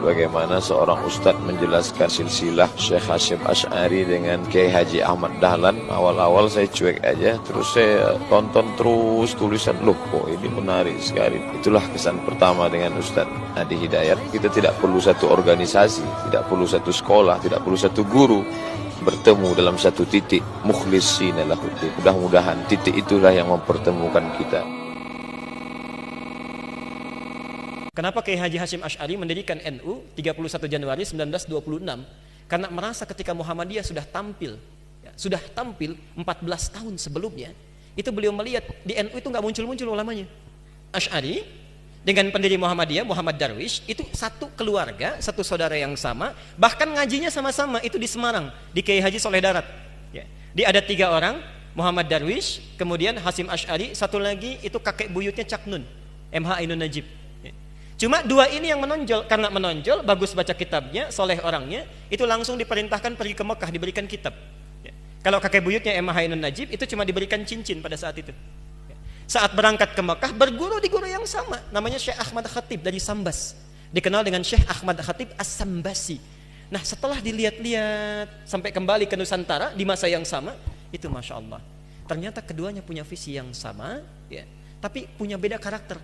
bagaimana seorang ustadz menjelaskan silsilah Syekh Hasyim Asy'ari dengan Kiai Haji Ahmad Dahlan. Awal-awal saya cuek aja, terus saya tonton terus tulisan, loh kok ini menarik sekali. Itulah kesan pertama dengan Ustadz Adi Hidayat. Kita tidak perlu satu organisasi, tidak perlu satu sekolah, tidak perlu satu guru, bertemu dalam satu titik, mukhlishina lahuddin. Mudah-mudahan titik itulah yang mempertemukan kita. Kenapa Kiai Haji Hasyim Asy'ari mendirikan NU 31 Januari 1926? Karena merasa ketika Muhammadiyah sudah tampil 14 tahun sebelumnya, itu beliau melihat di NU itu nggak muncul-muncul ulamanya. Asy'ari dengan pendiri Muhammadiyah, Muhammad Darwish, itu satu keluarga, satu saudara yang sama, bahkan ngajinya sama-sama, itu di Semarang, di Kiai Haji Soleh Darat. Ya. Dia ada 3 orang, Muhammad Darwish, kemudian Hasyim Asy'ari, satu lagi itu kakek buyutnya Cak Nun, MH Ainun Najib. Cuma 2 ini yang menonjol, karena menonjol, bagus baca kitabnya, soleh orangnya, itu langsung diperintahkan pergi ke Mekah, diberikan kitab. Ya. Kalau kakek buyutnya MH Ainun Najib, itu cuma diberikan cincin pada saat itu. Ya. Saat berangkat ke Mekah, berguru di guru yang sama, namanya Syekh Ahmad Khatib dari Sambas, dikenal dengan Syekh Ahmad Khatib As-Sambasi. Nah, setelah dilihat-lihat sampai kembali ke Nusantara di masa yang sama, itu Masya Allah, ternyata keduanya punya visi yang sama, ya, tapi punya beda karakter.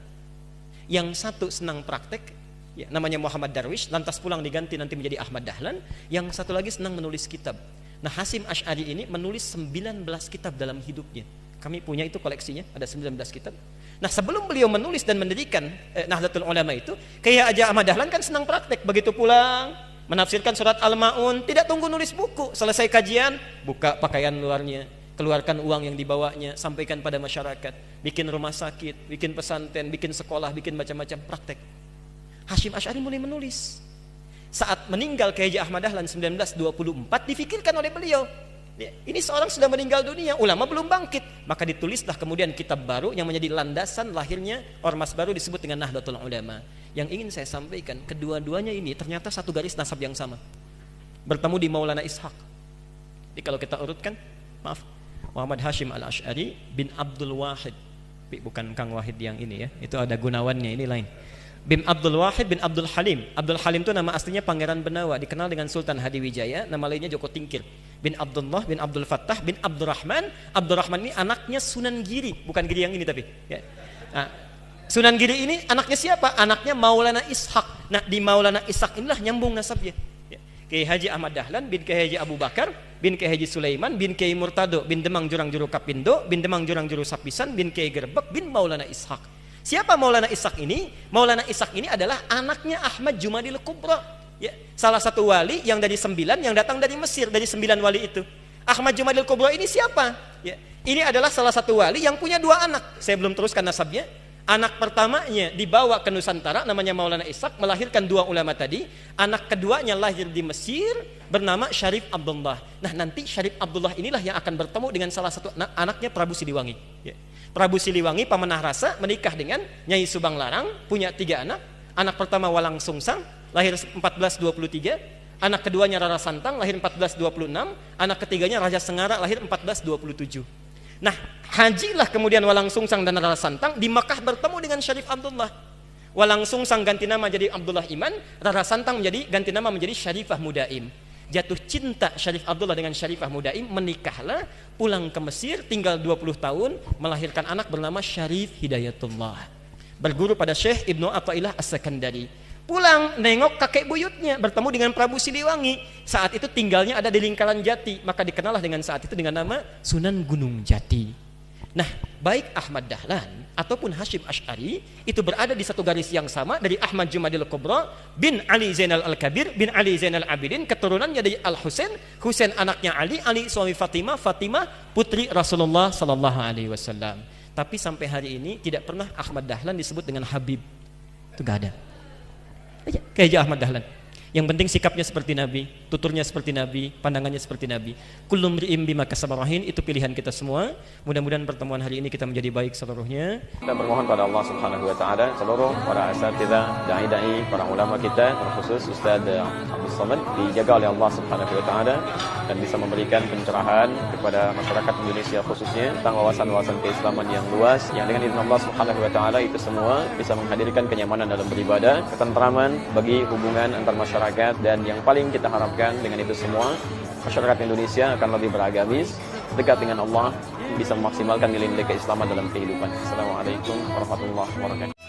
Yang satu senang praktek, ya, namanya Muhammad Darwish, lantas pulang diganti nanti menjadi Ahmad Dahlan. Yang satu lagi senang menulis kitab. Nah, Hasyim Asy'ari ini menulis 19 kitab dalam hidupnya. Kami punya itu koleksinya, ada 19 kitab. Nah, sebelum beliau menulis dan mendirikan Nahdlatul Ulama itu, Kiai Haji Ahmad Dahlan kan senang praktek. Begitu pulang, menafsirkan surat Al-Ma'un, tidak tunggu nulis buku. Selesai kajian, buka pakaian luarnya, keluarkan uang yang dibawanya, sampaikan pada masyarakat, bikin rumah sakit, bikin pesantren, bikin sekolah, bikin macam-macam praktek. Hasyim Asy'ari mulai menulis. Saat meninggal Kiai Haji Ahmad Dahlan 1924, difikirkan oleh beliau, ini seorang sudah meninggal dunia, ulama belum bangkit, maka ditulislah kemudian kitab baru yang menjadi landasan lahirnya ormas baru disebut dengan Nahdlatul Ulama. Yang ingin saya sampaikan, kedua-duanya ini ternyata satu garis nasab yang sama, bertemu di Maulana Ishaq. Jadi kalau kita urutkan, maaf, Muhammad Hasyim Al-Asy'ari bin Abdul Wahid, bukan Kang Wahid yang ini ya, itu ada Gunawannya, ini lain. Bin Abdul Wahid bin Abdul Halim. Abdul Halim itu nama aslinya Pangeran Benawa, dikenal dengan Sultan Hadiwijaya, nama lainnya Joko Tingkir. Bin Abdullah bin Abdul Fattah bin Abdurrahman. Abdurrahman ini anaknya Sunan Giri, bukan Giri yang ini tapi. Ya. Nah, Sunan Giri ini anaknya siapa? Anaknya Maulana Ishaq. Nah, di Maulana Ishaq inilah nyambung nasabnya. Kiai Haji Ahmad Dahlan bin Kiai Haji Abu Bakar bin Kiai Haji Sulaiman bin Kiai Murtado bin Demang Jurang Juru Kapindo bin Demang Jurang Juru Sapisan bin Kiai Gerbek bin Maulana Ishaq. Siapa Maulana Ishaq ini? Maulana Ishaq ini adalah anaknya Ahmad Jumadil Kubra, ya, salah satu wali yang dari 9 yang datang dari Mesir, dari 9 wali itu. Ahmad Jumadil Kubra ini siapa? Ya, ini adalah salah satu wali yang punya 2 anak. Saya belum teruskan nasabnya. Anak pertamanya dibawa ke Nusantara, namanya Maulana Ishaq, melahirkan 2 ulama tadi. Anak keduanya lahir di Mesir, bernama Syarif Abdullah. Nah, nanti Syarif Abdullah inilah yang akan bertemu dengan salah satu anaknya Prabu Siliwangi. Ya. Prabu Siliwangi pemenah rasa menikah dengan Nyai Subang Larang, punya 3 anak. Anak pertama Walang Sungsang, lahir 1423. Anak keduanya Rara Santang, lahir 1426. Anak ketiganya Raja Sengara, lahir 1427. Nah, hajilah kemudian Walang Sungsang dan Rara Santang di Makkah bertemu dengan Syarif Abdullah. Walang Sungsang ganti nama jadi Abdullah Iman, Rara Santang ganti nama menjadi Syarifah Mudaim. Jatuh cinta Syarif Abdullah dengan Syarifah Mudaim, menikahlah, pulang ke Mesir, tinggal 20 tahun, melahirkan anak bernama Syarif Hidayatullah. Berguru pada Syekh Ibnu Athaillah As-Sakandari. Pulang nengok kakek buyutnya, bertemu dengan Prabu Siliwangi. Saat itu tinggalnya ada di Lingkaran Jati, maka dikenallah dengan saat itu dengan nama Sunan Gunung Jati. Nah, baik Ahmad Dahlan ataupun Hasyim Asy'ari itu berada di satu garis yang sama, dari Ahmad Jumadil Kubra bin Ali Zainal Al-Kabir bin Ali Zainal Abidin, keturunannya dari Al-Husain, Husain anaknya Ali, Ali suami Fatimah, Fatimah putri Rasulullah sallallahu alaihi wasallam. Tapi sampai hari ini tidak pernah Ahmad Dahlan disebut dengan Habib. Itu enggak ada. Kayak Ahmad Dahlan. Yang penting sikapnya seperti Nabi, tuturnya seperti Nabi, pandangannya seperti Nabi. Kullu mri'in bima kasaba rahin, itu pilihan kita semua. Mudah-mudahan pertemuan hari ini kita menjadi baik seluruhnya. Kita bermohon pada Allah Subhanahu wa taala seluruh para asatidzah, dai-dai, para ulama kita, terkhusus Ustaz Abdul Somad dijaga oleh Allah Subhanahu wa taala dan bisa memberikan pencerahan kepada masyarakat Indonesia khususnya tentang wawasan-wawasan keislaman yang luas yang dengan izin Allah Subhanahu wa taala itu semua bisa menghadirkan kenyamanan dalam beribadah, ketentraman bagi hubungan antar masyarakat, dan yang paling kita harapkan dengan itu semua masyarakat Indonesia akan lebih beragamis, dekat dengan Allah, bisa memaksimalkan nilai-nilai keislaman dalam kehidupan. Assalamualaikum warahmatullahi wabarakatuh.